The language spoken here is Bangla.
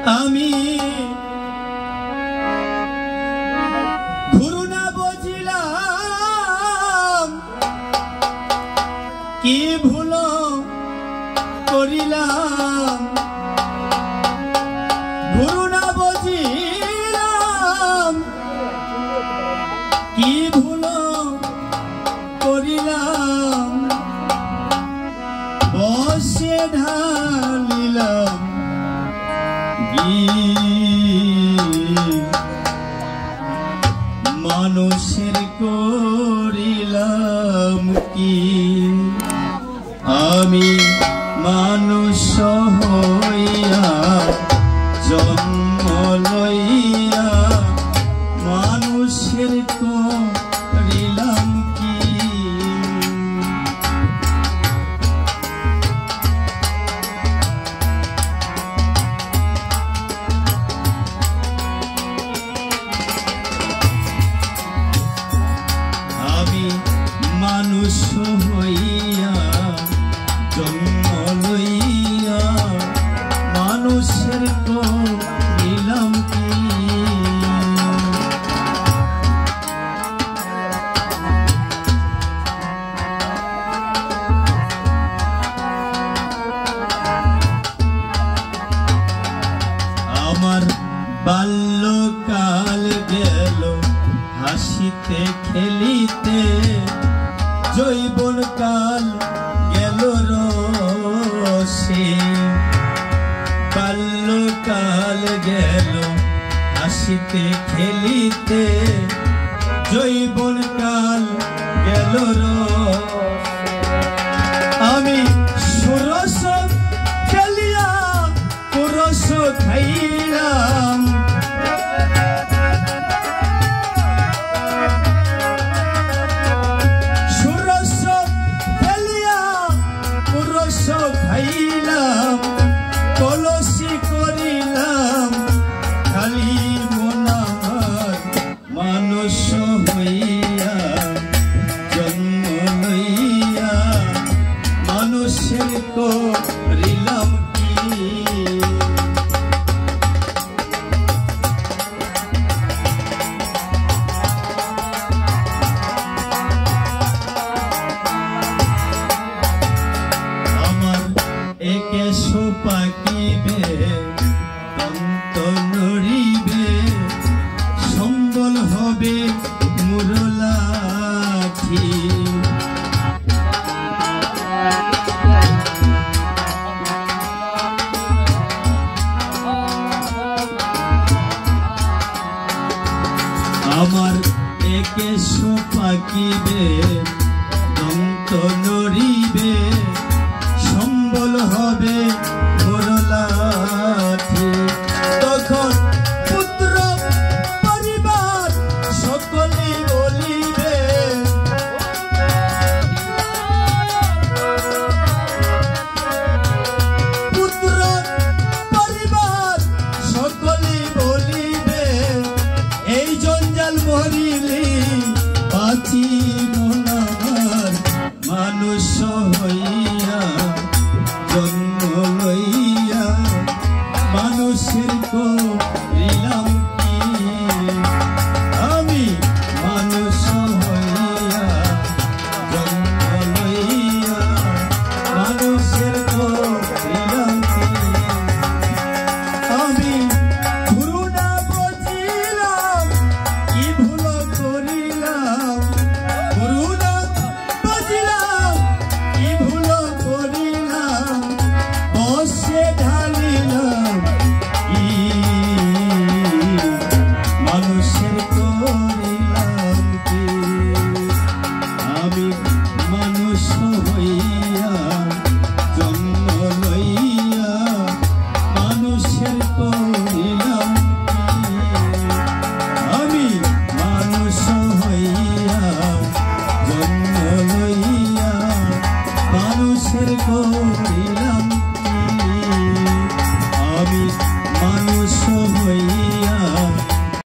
আমি ঘুরুনা বুঝিলাম কি ভুল করিলাম ঘুরুনা বুঝিলাম কি ভুল করিলাম বসে ঢালিলাম মানুষের করিলাম কি আমি মানুষ হইয়া জন্ম লইয়া মানুষের করিলাম কি মানুষ হইয়া জন্ম লইয়া মানুষের করিলাম কি আমার বাল্যকাল গেল হাসিতে খেলিতে যৌবনকাল গেল রসে বাল্যকাল গেল হাসিতে খেলিতে যৌবনকাল গেল রসে আমি সুরস খেলিয়া পুরস খাইলাম খাইলাম কলসি করিলাম খালি মনার মানুষ হইয়া জন্ম লইয়া মানুষের করিলাম কি একেশো পাকিবে দন্ত নড়িবে সম্বল হবে মুরলাঠি আমার একেশো পাকিবে দন্ত নড়িবে সম্বল হবে মুরলাঠি তখন পুত্র পরিবার সকলে বলিবে পুত্র পরিবার সকলে বলিবে এই জঞ্জাল মরিলে বাঁচি মনার মানুষ হইয়া জন্ম লইয়া মানুষের করিলাম কি আমি মানুষ হইয়া জন্ম লইয়া মানুষের করিলাম কি আমি ঘুরুনা বুঝিলাম কি ভুল করিলাম ঘুরুনা বুঝিলাম কি ভুল করিলাম বসে ঢালিলাম কি মানুষের করিলাম কি আমি মানুষ হই